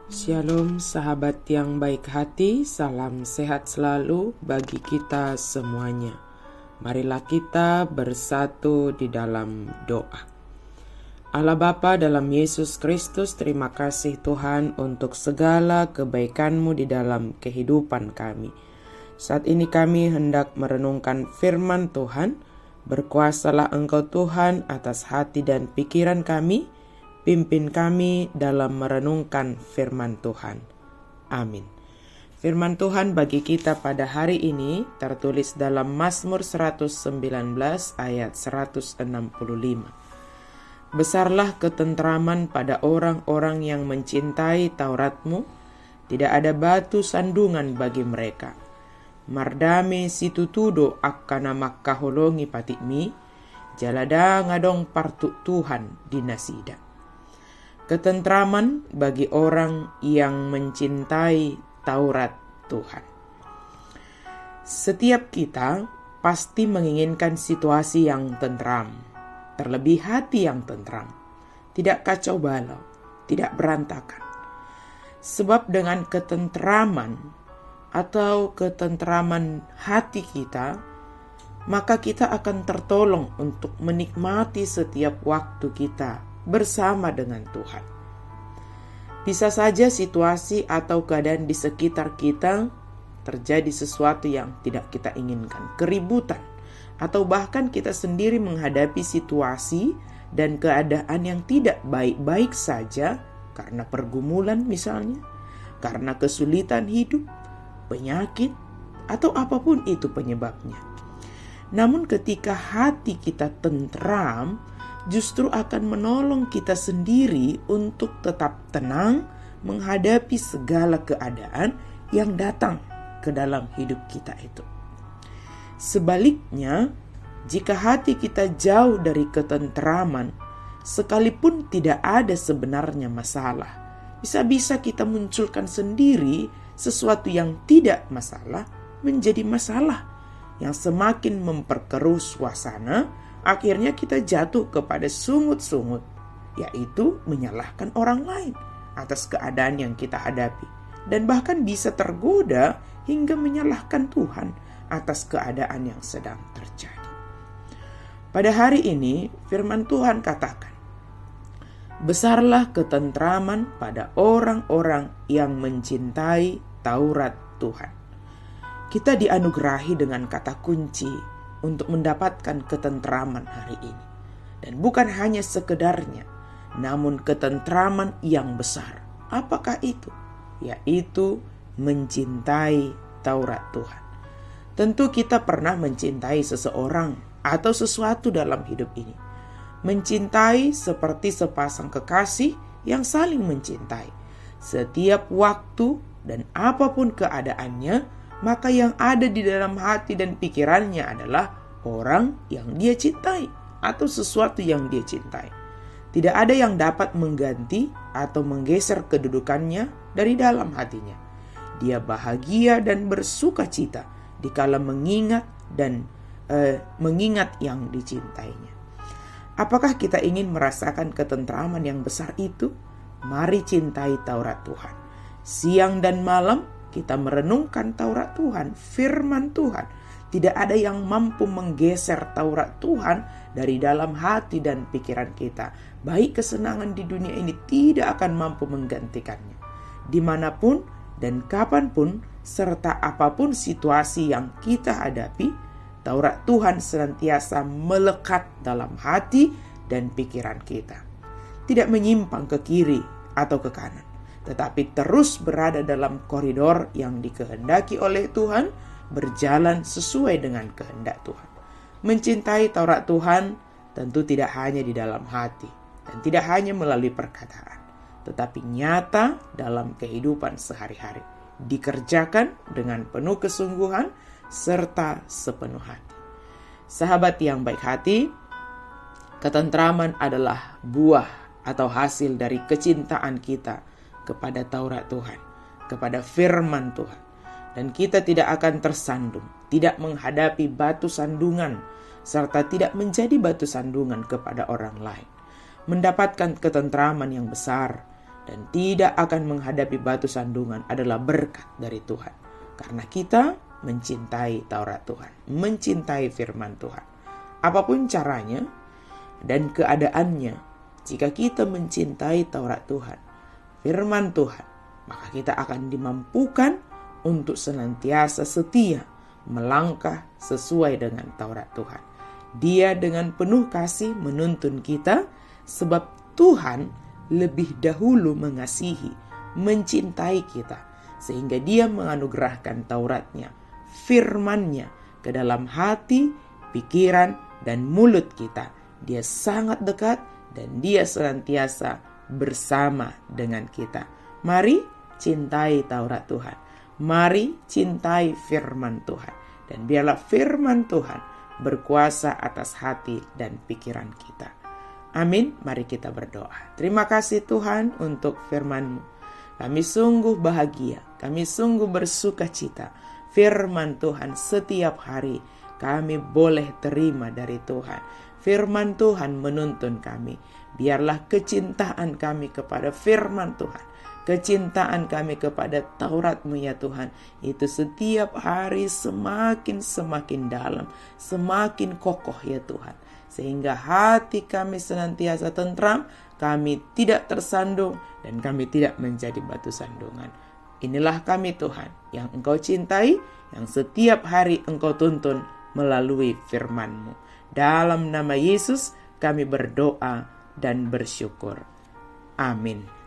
Shalom sahabat yang baik hati, salam sehat selalu bagi kita semuanya. Marilah kita bersatu di dalam doa. Allah Bapa dalam Yesus Kristus, terima kasih Tuhan untuk segala kebaikan-Mu di dalam kehidupan kami. Saat ini kami hendak merenungkan firman Tuhan. Berkuasalah Engkau Tuhan atas hati dan pikiran kami. Pimpin kami dalam merenungkan firman Tuhan. Amin. Firman Tuhan bagi kita pada hari ini tertulis dalam Mazmur 119 ayat 165. Besarlah ketentraman pada orang-orang yang mencintai Taurat-Mu, tidak ada batu sandungan bagi mereka. Mardame situtudo akkana makkaholongi patikmi, jalada ngadong partuk Tuhan dinasida. Ketentraman bagi orang yang mencintai Taurat Tuhan. Setiap kita pasti menginginkan situasi yang tentram, terlebih hati yang tentram, tidak kacau balau, tidak berantakan. Sebab dengan ketentraman atau ketentraman hati kita, maka kita akan tertolong untuk menikmati setiap waktu kita bersama dengan Tuhan. Bisa saja situasi atau keadaan di sekitar kita terjadi sesuatu yang tidak kita inginkan, keributan, atau bahkan kita sendiri menghadapi situasi dan keadaan yang tidak baik-baik saja karena pergumulan misalnya, karena kesulitan hidup, penyakit, atau apapun itu penyebabnya. Namun ketika hati kita tentram, justru akan menolong kita sendiri untuk tetap tenang menghadapi segala keadaan yang datang ke dalam hidup kita itu. Sebaliknya, jika hati kita jauh dari ketentraman, sekalipun tidak ada sebenarnya masalah, bisa-bisa kita munculkan sendiri sesuatu yang tidak masalah menjadi masalah yang semakin memperkeruh suasana. Akhirnya kita jatuh kepada sungut-sungut, yaitu menyalahkan orang lain atas keadaan yang kita hadapi, dan bahkan bisa tergoda hingga menyalahkan Tuhan atas keadaan yang sedang terjadi. Pada hari ini firman Tuhan katakan, besarlah ketentraman pada orang-orang yang mencintai Taurat Tuhan. Kita dianugerahi dengan kata kunci untuk mendapatkan ketentraman hari ini. Dan bukan hanya sekedarnya, namun ketentraman yang besar. Apakah itu? Yaitu mencintai Taurat Tuhan. Tentu kita pernah mencintai seseorang atau sesuatu dalam hidup ini. Mencintai seperti sepasang kekasih yang saling mencintai. Setiap waktu dan apapun keadaannya, maka yang ada di dalam hati dan pikirannya adalah orang yang dia cintai atau sesuatu yang dia cintai. Tidak ada yang dapat mengganti atau menggeser kedudukannya dari dalam hatinya. Dia bahagia dan bersuka cita dikala mengingat yang dicintainya. Apakah kita ingin merasakan ketentraman yang besar itu? Mari cintai Taurat Tuhan. Siang dan malam kita merenungkan Taurat Tuhan, firman Tuhan. Tidak ada yang mampu menggeser Taurat Tuhan dari dalam hati dan pikiran kita. Baik kesenangan di dunia ini tidak akan mampu menggantikannya. Dimanapun dan kapanpun, serta apapun situasi yang kita hadapi, Taurat Tuhan senantiasa melekat dalam hati dan pikiran kita. Tidak menyimpang ke kiri atau ke kanan, tetapi terus berada dalam koridor yang dikehendaki oleh Tuhan, berjalan sesuai dengan kehendak Tuhan. Mencintai Taurat Tuhan tentu tidak hanya di dalam hati dan tidak hanya melalui perkataan, tetapi nyata dalam kehidupan sehari-hari, dikerjakan dengan penuh kesungguhan serta sepenuh hati. Sahabat yang baik hati, ketentraman adalah buah atau hasil dari kecintaan kita kepada Taurat Tuhan, kepada firman Tuhan. Dan kita tidak akan tersandung, tidak menghadapi batu sandungan, serta tidak menjadi batu sandungan kepada orang lain. Mendapatkan ketentraman yang besar dan tidak akan menghadapi batu sandungan adalah berkat dari Tuhan. Karena kita mencintai Taurat Tuhan, mencintai firman Tuhan. Apapun caranya dan keadaannya, jika kita mencintai Taurat Tuhan, firman Tuhan, maka kita akan dimampukan untuk senantiasa setia melangkah sesuai dengan Taurat Tuhan. Dia dengan penuh kasih menuntun kita, sebab Tuhan lebih dahulu mengasihi, mencintai kita, sehingga Dia menganugerahkan Tauratnya, firman-Nya ke dalam hati, pikiran, dan mulut kita. Dia sangat dekat dan Dia senantiasa bersama dengan kita. Mari cintai Taurat Tuhan. Mari cintai firman Tuhan. Dan biarlah firman Tuhan berkuasa atas hati dan pikiran kita. Amin. Mari kita berdoa. Terima kasih Tuhan untuk firman-Mu. Kami sungguh bahagia. Kami sungguh bersuka cita. Firman Tuhan setiap hari kami boleh terima dari Tuhan. Firman Tuhan menuntun kami. Biarlah kecintaan kami kepada firman Tuhan, kecintaan kami kepada Taurat-Mu ya Tuhan, itu setiap hari semakin dalam, semakin kokoh ya Tuhan. Sehingga hati kami senantiasa tentram, kami tidak tersandung, dan kami tidak menjadi batu sandungan. Inilah kami Tuhan, yang Engkau cintai, yang setiap hari Engkau tuntun melalui firman-Mu. Dalam nama Yesus kami berdoa dan bersyukur. Amin.